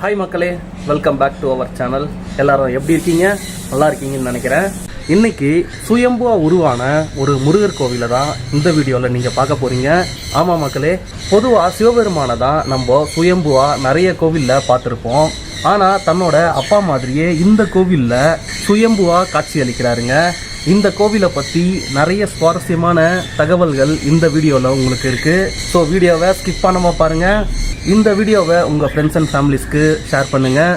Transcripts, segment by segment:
Hi மக்களே, welcome back to our channel. எல்லாரும் எப்படி இருக்கீங்க? நல்லா இருக்கீங்கன்னு நினைக்கிறேன். இன்னைக்கு சுயம்புவா உருவான ஒரு முருகர் கோவிலை தான் இந்த வீடியோவில் நீங்கள் பார்க்க போகிறீங்க. ஆமாம் மக்களே, பொதுவாக சிவபெருமானை தான் நம்ம சுயம்புவா நிறைய கோவிலில் பார்த்துருப்போம். ஆனால் தன்னோட அப்பா மாதிரியே இந்த கோவிலில் சுயம்புவா காட்சி அளிக்கிறாருங்க. இந்த கோவிலை பற்றி நிறைய சுவாரஸ்யமான தகவல்கள் இந்த வீடியோவில் உங்களுக்கு இருக்குது. ஸோ வீடியோவை ஸ்கிப் பண்ணாமல் பாருங்கள். இந்த வீடியோவை உங்கள் ஃப்ரெண்ட்ஸ் அண்ட் ஃபேமிலிஸ்க்கு ஷேர் பண்ணுங்கள்.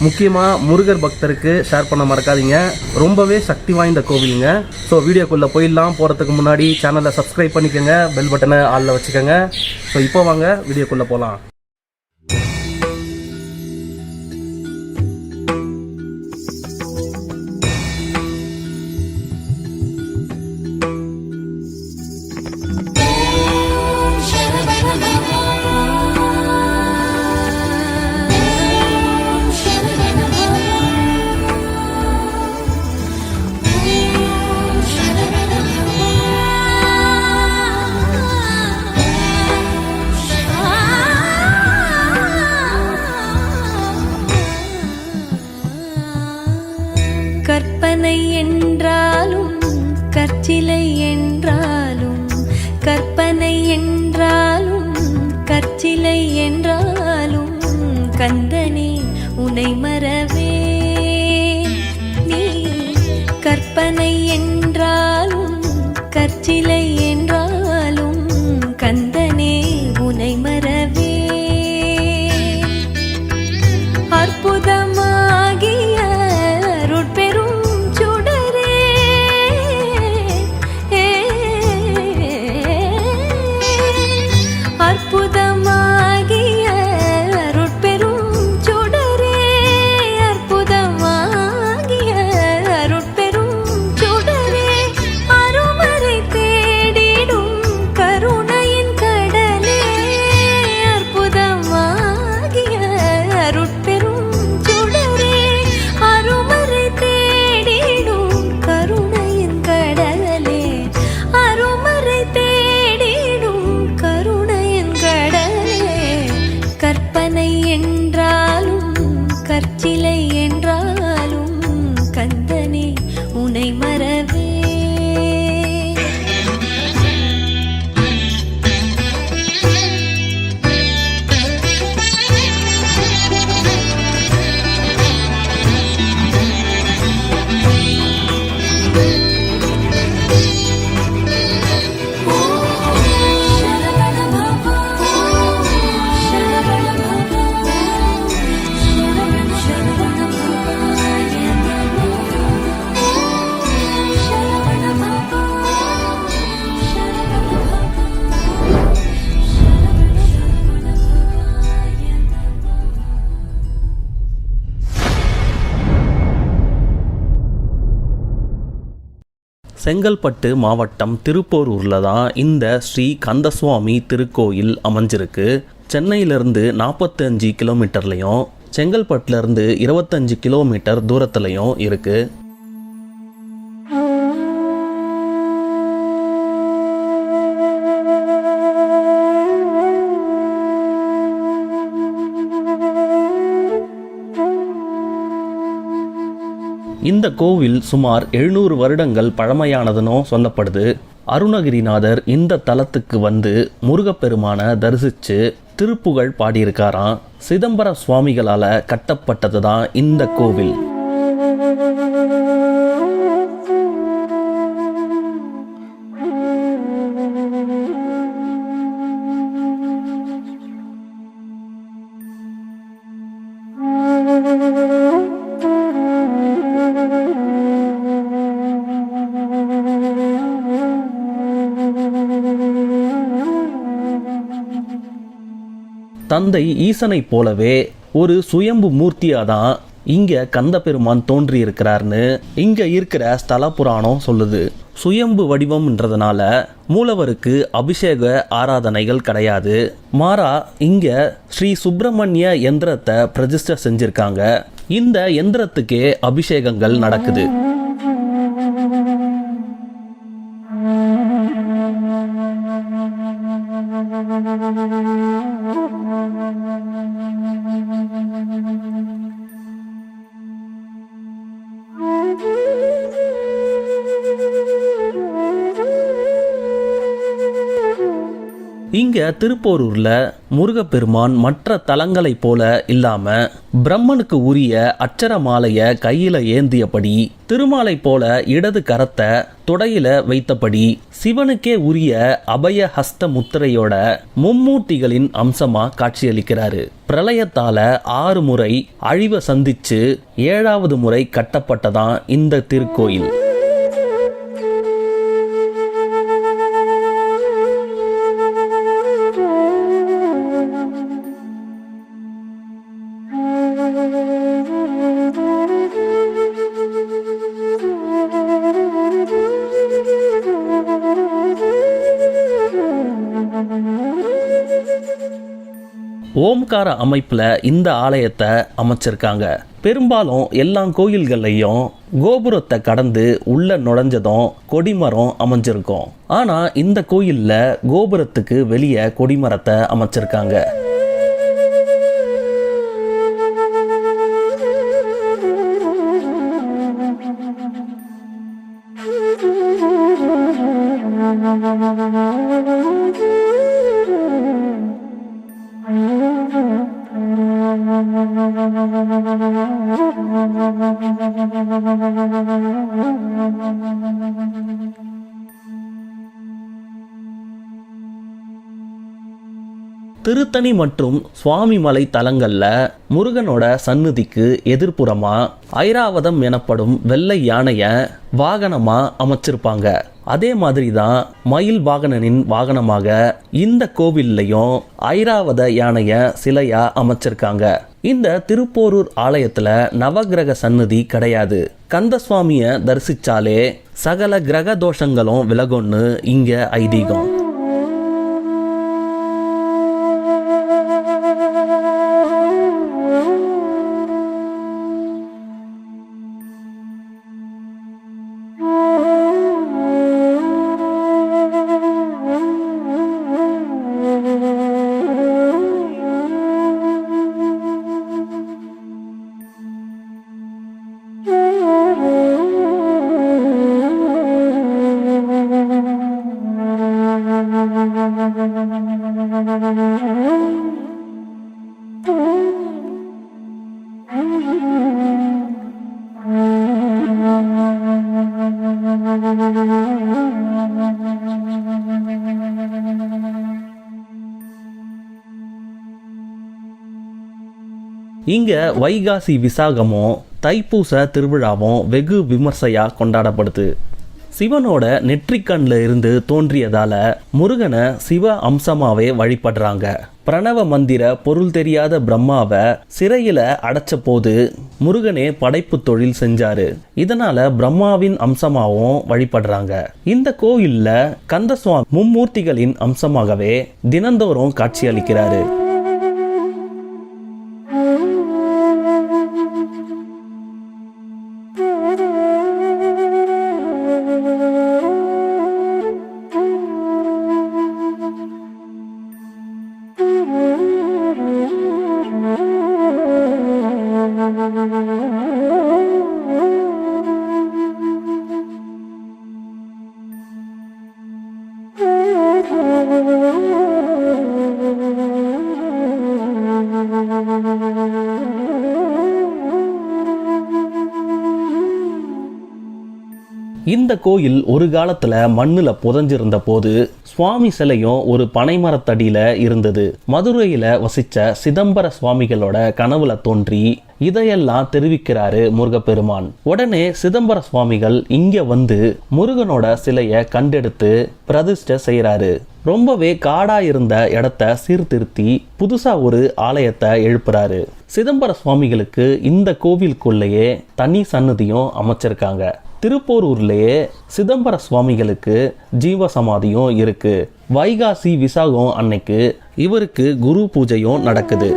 முக்கியமாக முருகர் பக்தருக்கு ஷேர் பண்ண மறக்காதீங்க. ரொம்பவே சக்தி வாய்ந்த கோவிலுங்க. ஸோ வீடியோக்குள்ளே போயிடலாம். போகிறதுக்கு முன்னாடி சேனலை சப்ஸ்கிரைப் பண்ணிக்கோங்க, பெல் பட்டனை ஆளில் வச்சுக்கோங்க. ஸோ இப்போ வாங்க வீடியோக்குள்ளே போகலாம். கற்பனை என்றாலும் கற்சிலை என்றாலும், கற்பனை என்றாலும் கற்சிலை என்றாலும், கந்தனே உனை மறவே நீ. கற்பனை என்றாலும் கற்சிலை என்றாலும், கந்தனே உனை மறவே. அற்புதமாகிய அருட்பெரும் சுடரே, அற்புதமாகிய அருட்பெரும் சுடரே, அற்புதமாகிய அருட்பெரும் சுடரே, அருமறை தேடிடும் கருணையின் கடலே, அற்புதமாகிய அருட்பெரும் சுடரே, அருமறை தேடிடும் கருணையின் கடலே, அருமறை தேடிடும் கருணையின் கடலே. கற்பனை என்றாலும் கற்சிலை என்றாலும், கந்தனே உனை மறவே. செங்கல்பட்டு மாவட்டம் திருப்போரூரில் தான் இந்த ஸ்ரீ கந்தசுவாமி திருக்கோயில் அமைஞ்சிருக்கு. சென்னையிலேருந்து 45 கிலோமீட்டர்லையும் செங்கல்பட்டுலேருந்து 25 கிலோமீட்டர் தூரத்துலையும் இருக்குது. இந்த கோவில் சுமார் 700 வருடங்கள் பழமையானதுன்னு சொல்லப்படுது. அருணகிரிநாதர் இந்த தலத்துக்கு வந்து முருகப்பெருமான தரிசித்து திருப்புகழ் பாடியிருக்காராம். சிதம்பர சுவாமிகளால் கட்டப்பட்டது தான் இந்த கோவில். தந்தை ஈசனை போலவே ஒரு சுயம்பு மூர்த்தியாக தான் இங்கே கந்த பெருமான் தோன்றி இருக்கிறார்னு இங்கே இருக்கிற ஸ்தல புராணம் சொல்லுது. சுயம்பு வடிவம்ன்றதுனால மூலவருக்கு அபிஷேக ஆராதனைகள் கிடையாது. மாறா இங்கே ஸ்ரீ சுப்பிரமணிய யந்திரத்தை பிரதிஷ்டை செஞ்சிருக்காங்க. இந்த யந்திரத்துக்கே அபிஷேகங்கள் நடக்குது. இங்க திருப்போரூர்ல முருகப்பெருமான் மற்ற தலங்களைப் போல இல்லாம பிரம்மனுக்கு உரிய அட்சர மாலைய கையில ஏந்தியபடி, திருமாலை போல இடது கரத்தை தொடையில வைத்தபடி, சிவனுக்கே உரிய அபய ஹஸ்த முத்திரையோட மும்மூர்த்திகளின் அம்சமா காட்சியளிக்கிறாரு. பிரளயத்தால 6 முறை அழிவை சந்திச்சு 7வது முறை கட்டப்பட்டதான் இந்த திருக்கோயில். ஓம்கார அமைப்புல இந்த ஆலயத்தை அமைச்சிருக்காங்க. பெரும்பாலும் எல்லா கோயில்கள்லையும் கோபுரத்தை கடந்து உள்ள நுழைஞ்சதும் கொடிமரம் அமைஞ்சிருக்கும். ஆனா இந்த கோயில்ல கோபுரத்துக்கு வெளியே கொடிமரத்தை அமைச்சிருக்காங்க. திருத்தணி மற்றும் சுவாமிமலை தலங்கள்ல முருகனோட சந்நிதிக்கு எதிர்ப்புறமா ஐராவதம் எனப்படும் வெள்ளை யானைய வாகனமா அமைச்சிருப்பாங்க. அதே மாதிரி தான் மயில் வாகனனின் வாகனமாக இந்த கோவில்லையும் ஐராவத யானைய சிலையா அமைச்சிருக்காங்க. இந்த திருப்போரூர் ஆலயத்துல நவகிரக சந்நிதி கிடையாது. கந்தசுவாமிய தரிசிச்சாலே சகல கிரக தோஷங்களும் விலகும்னு இங்க ஐதீகம். இங்க வைகாசி விசாகமும் தைப்பூச திருவிழாவும் வெகு விமர்சையா கொண்டாடப்படுது. சிவனோட நெற்றிக்கண்ல இருந்து தோன்றியதால முருகனை சிவ அம்சமாவே வழிபடுறாங்க. பிரணவ மந்திர பொருள் தெரியாத பிரம்மாவை சிறையில அடைச்ச போது முருகனே படைப்பு தொழில் செஞ்சாரு. இதனால பிரம்மாவின் அம்சமாவும் வழிபடுறாங்க. இந்த கோயில்ல கந்தசுவாமி மும்மூர்த்திகளின் அம்சமாகவே தினந்தோறும் காட்சியளிக்கிறாரு. இந்த கோயில் ஒரு காலத்துல மண்ணுல புதைஞ்சிருந்த போது சுவாமி சிலையும் ஒரு பனைமரத்தடியில இருந்தது. மதுரையில வசிச்ச சிதம்பர சுவாமிகளோட கனவுல தோன்றி இதையெல்லாம் தெரிவிக்கிறாரு முருகப்பெருமான். உடனே சிதம்பர சுவாமிகள் இங்க வந்து முருகனோட சிலைய கண்டெடுத்து பிரதிஷ்டை செய்யறாரு. ரொம்பவே காடா இருந்த இடத்த சீர்திருத்தி புதுசா ஒரு ஆலயத்தை எழுப்புறாரு. சிதம்பர சுவாமிகளுக்கு இந்த கோவிலுக்குள்ளேயே தனி சன்னதியும் அமைச்சிருக்காங்க. திருப்போரூர்லேயே சிதம்பர சுவாமிகளுக்கு ஜீவசமாதியும் இருக்கு. வைகாசி விசாகம் அன்னைக்கு இவருக்கு குரு பூஜையும் நடக்குது.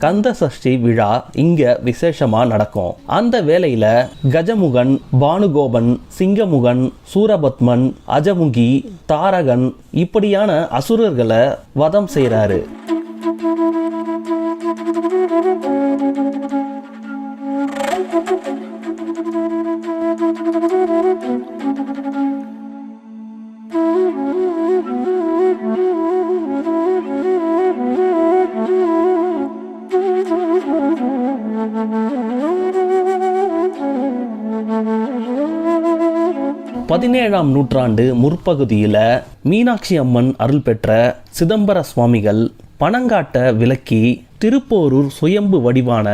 கந்த சஷ்டி விழா இங்க விசேஷமா நடக்கும். அந்த வேளையில கஜமுகன், பானுகோபன், சிங்கமுகன், சூரபத்மன், அஜமுகி, தாரகன் இப்படியான அசுரர்களை வதம் செய்றாரு. பதினேழாம் நூற்றாண்டு முற்பகுதியில் மீனாட்சி அம்மன் அருள் பெற்ற சிதம்பர சுவாமிகள் பனங்காட்டை விலக்கி திருப்போரூர் சுயம்பு வடிவான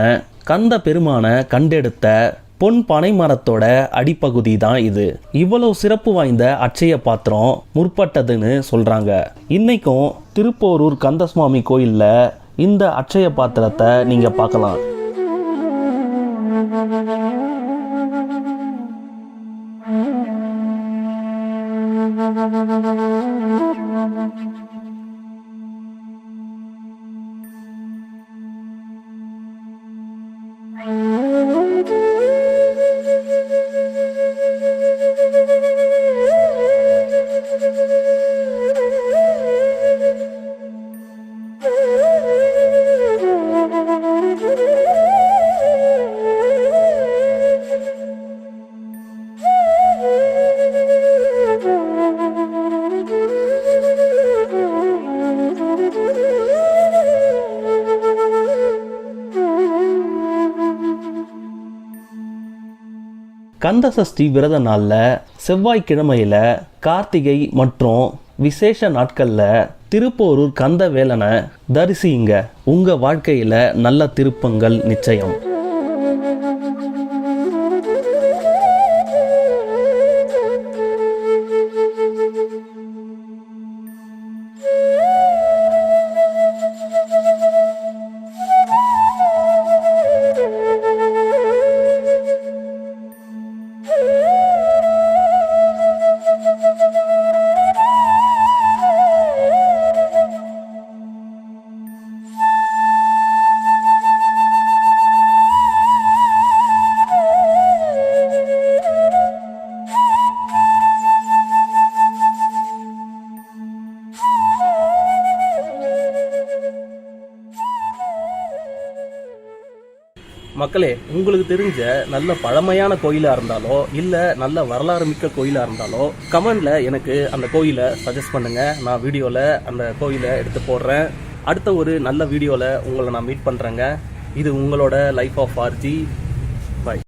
கந்த பெருமானை கண்டெடுத்த பொன் பனை மரத்தோட அடிப்பகுதி தான் இது. இவ்வளவு சிறப்பு வாய்ந்த அட்சய பாத்திரம் முற்பட்டதுன்னு சொல்றாங்க. இன்னைக்கும் திருப்போரூர் கந்தசுவாமி கோயில்ல இந்த அட்சய பாத்திரத்தை நீங்க பார்க்கலாம். கந்த சஷ்டி விரத நாளில் செவ்வாய்க்கிழமையில் கார்த்திகை மற்றும் விசேஷ நாட்களில் திருப்போரூர் கந்த வேலனை தரிசியுங்க. உங்கள் வாழ்க்கையில் நல்ல திருப்பங்கள் நிச்சயம். மக்களே, உங்களுக்கு தெரிஞ்ச நல்ல பழமையான கோயிலாக இருந்தாலோ இல்லை நல்ல வரலாறு மிக்க கோயிலாக இருந்தாலோ கமெண்டில் எனக்கு அந்த கோயிலை சஜஸ்ட் பண்ணுங்கள். நான் வீடியோவில் அந்த கோயிலை எடுத்து போடுறேன். அடுத்த ஒரு நல்ல வீடியோவில் உங்களை நான் மீட் பண்ணுறேங்க. இது உங்களோட லைஃப் ஆஃப் ஆர்ஜி.